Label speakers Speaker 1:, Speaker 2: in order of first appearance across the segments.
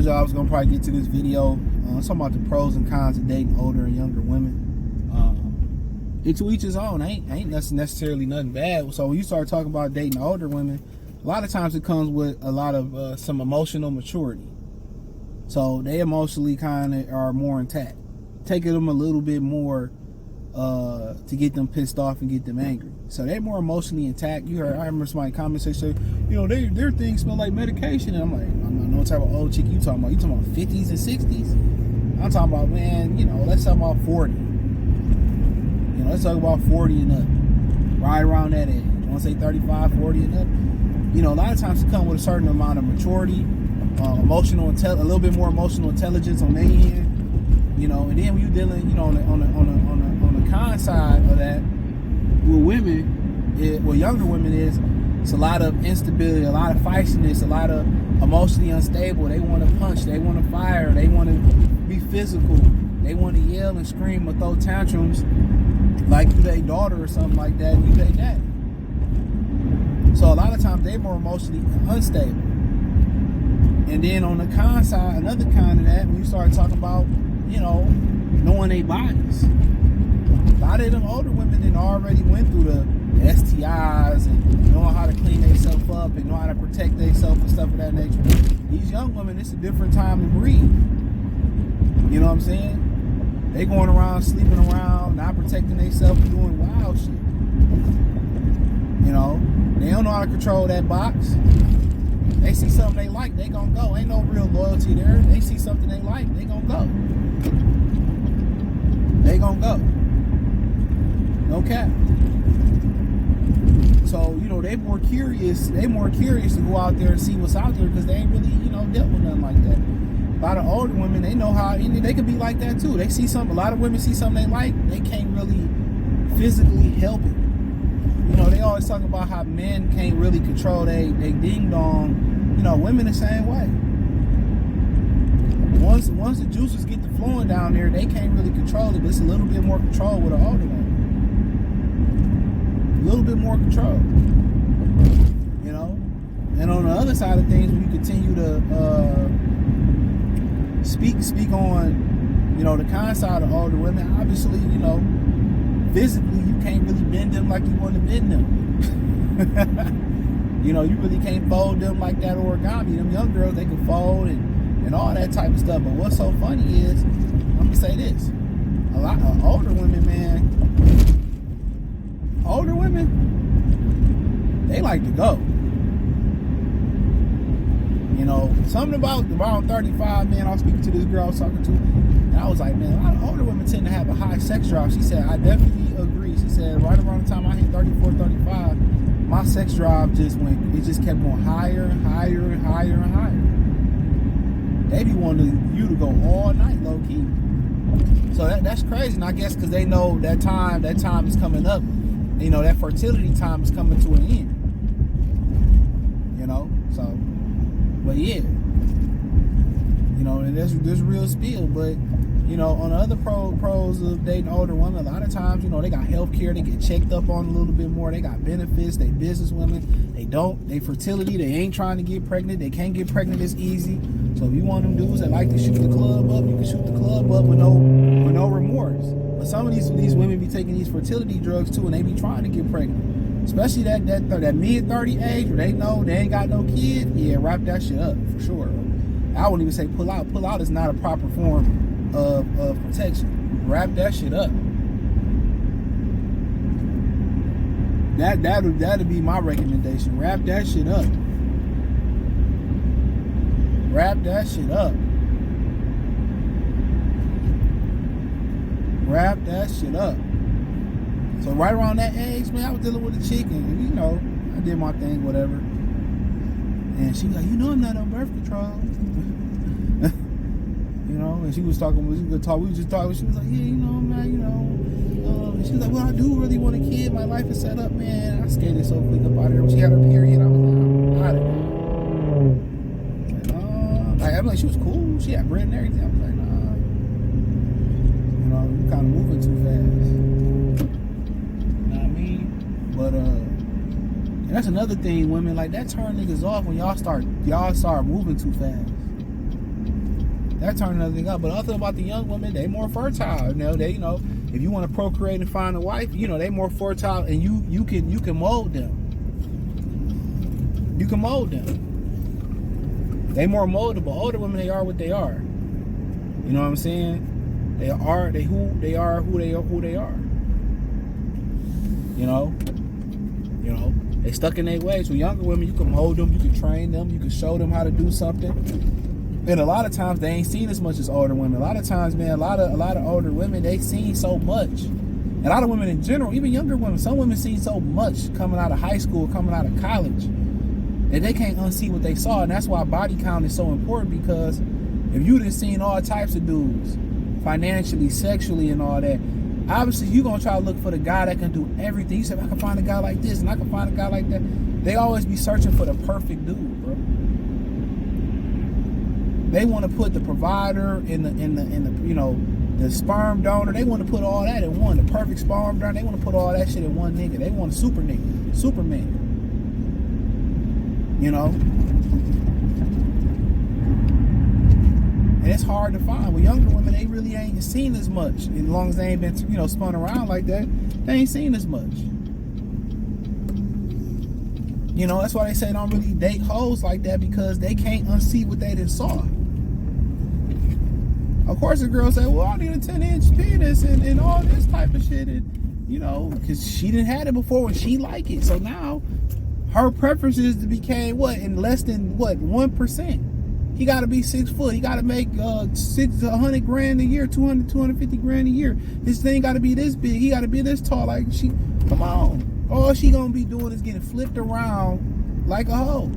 Speaker 1: you I was gonna probably get to this video. Talking about the pros and cons of dating older and younger women. And to each his own. Ain't necessarily nothing bad. So when you start talking about dating older women, a lot of times it comes with a lot of some emotional maturity. So they emotionally kind of are more intact. Taking them a little bit more to get them pissed off and get them angry. So they're more emotionally intact. I remember somebody comment say, their things smell like medication. And I'm like, I'm not no type of old chick you talking about. You talking about 50s and 60s? I'm talking about, man, let's talk about 40. Let's talk about 40 and up. Right around that age. You want to say 35, 40 and up? A lot of times it comes with a certain amount of maturity, a little bit more emotional intelligence on their end. And then when you're dealing, on the con side of that, with women, with younger women it's a lot of instability, a lot of feistiness, a lot of emotionally unstable. They want to punch, they want to fire, they want to be physical, they want to yell and scream or throw tantrums like you their daughter or something like that, you their dad. So a lot of times they're more emotionally unstable. And then on the con side, another con of that, when you start talking about, knowing their bodies. A lot of them older women then already went through the STIs and knowing how to clean themselves up and know how to protect themselves and stuff of that nature. These young women, it's a different time to breathe. You know what I'm saying? They going around, sleeping around, not protecting themselves, doing wild shit. They don't know how to control that box. They see something they like, they gonna go. Ain't no real loyalty there. They see something they like, they gonna go. They gonna go. No cap. So, they more curious. They more curious to go out there and see what's out there because they ain't really, dealt with nothing like that. A lot of older women, they know how they can be like that too. They see something. A lot of women see something they like. They can't really physically help it. They always talk about how men can't really control they ding dong. Women the same way. Once the juices get to flowing down there, they can't really control it. But it's a little bit more control with an older woman. A little bit more control. And on the other side of things, when you continue to speak on, the con side of older women, obviously, physically you can't really bend them like you want to bend them. You really can't fold them like that origami. Them young girls, they can fold and all that type of stuff. But what's so funny is, let me say this, a lot of older women, they like to go. Something about around 35, man, I was speaking to this girl I was talking to, and I was like, man, a lot of older women tend to have a high sex drive. She said, I definitely agree. She said, right around the time I hit 34, 35, my sex drive just kept going higher and higher and higher and higher. They be wanting you to go all night, low key. So that's crazy, and I guess because they know that time is coming up. That fertility time is coming to an end. So, but yeah, and there's real spill, but on the other pros of dating older women, a lot of times, they got health care, they get checked up on a little bit more, they got benefits, they business women, they fertility, they ain't trying to get pregnant, they can't get pregnant as easy. So if you want them dudes that like to shoot the club up, you can shoot the club up with no remorse. But some of these women be taking these fertility drugs too, and they be trying to get pregnant. Especially that mid-30 age where they know they ain't got no kid. Yeah, wrap that shit up for sure. I wouldn't even say pull out. Pull out is not a proper form of protection. Wrap that shit up. That'll be my recommendation. Wrap that shit up. Wrap that shit up. Wrap that shit up. So right around that age, man, I was dealing with a chick, and I did my thing, whatever. And she was like, I'm not on birth control. And she was talking, we was just talking. She was like, yeah, man, she was like, well, I do really want a kid. My life is set up, man. I skated so quick up out of there. When she had her period, I was like, I'm out of there. I'm like, she was cool. She had bread and everything. I was like, nah. You kind of moving too fast. But and that's another thing, women, like that turn niggas off when y'all start moving too fast. that turn another thing up. But other about the young women, they more fertile. They if you want to procreate and find a wife, they more fertile, and you can mold them. You can mold them. They more moldable. Older women, they are what they are. You know what I'm saying? They are who they are. They stuck in their ways. With younger women, you can mold them, you can train them, you can show them how to do something. And a lot of times they ain't seen as much as older women. A lot of times, man, a lot of older women, they seen so much. A lot of women in general, even younger women, some women seen so much coming out of high school, coming out of college, that they can't unsee what they saw. And that's why body count is so important, because if you done seen all types of dudes, financially, sexually, and all that, obviously you're going to try to look for the guy that can do everything. You say, I can find a guy like this, and I can find a guy like that. They always be searching for the perfect dude, bro. They want to put the provider in the sperm donor. They want to put all that in one. The perfect sperm donor. They want to put all that shit in one nigga. They want a super nigga, Superman. And it's hard to find. With younger women, they really ain't seen as much. As long as they ain't been, spun around like that, they ain't seen as much. That's why they say don't really date hoes like that, because they can't unsee what they done saw. Of course, the girl say, well, I need a 10-inch penis and all this type of shit. And, because she didn't have it before and she like it. So now her preferences became in less than 1%. He got to be 6 foot. He got to make $100 grand a year, 250 grand a year. His thing got to be this big. He got to be this tall. Like, come on. All she gonna be doing is getting flipped around like a hoe.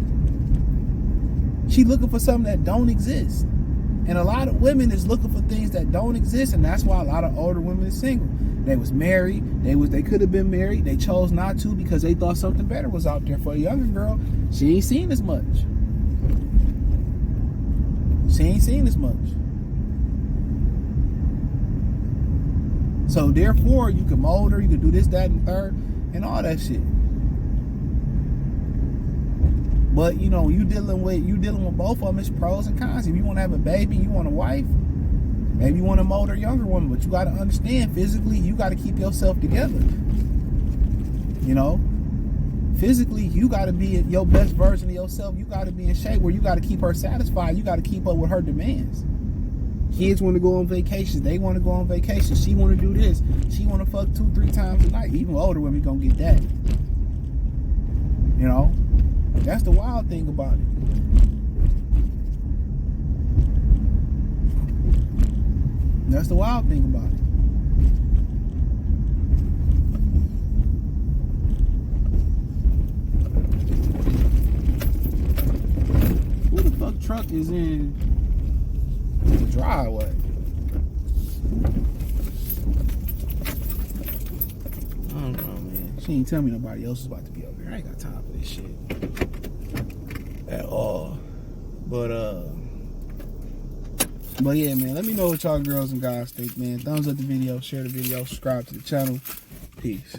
Speaker 1: She looking for something that don't exist. And a lot of women is looking for things that don't exist, and that's why a lot of older women is single. They was married. They could have been married. They chose not to because they thought something better was out there. For a younger girl, she ain't seen as much. So therefore, you can mold her, you can do this, that, and third, and all that shit. But you dealing with both of them, it's pros and cons. If you want to have a baby, you want a wife, maybe you want to mold a younger woman, but you got to understand, physically, you got to keep yourself together. Physically, you got to be your best version of yourself. You got to be in shape where you got to keep her satisfied. You got to keep up with her demands. Kids want to go on vacations. They want to go on vacation. She want to do this. She want to fuck 2-3 times a night. Even older women gonna get that. That's the wild thing about it. That's the wild thing about it. Who the fuck truck is in the driveway? I don't know, man. She ain't tell me nobody else is about to be over here. I ain't got time for this shit at all. But yeah, man, let me know what y'all girls and guys think, man. Thumbs up the video, share the video, subscribe to the channel. Peace.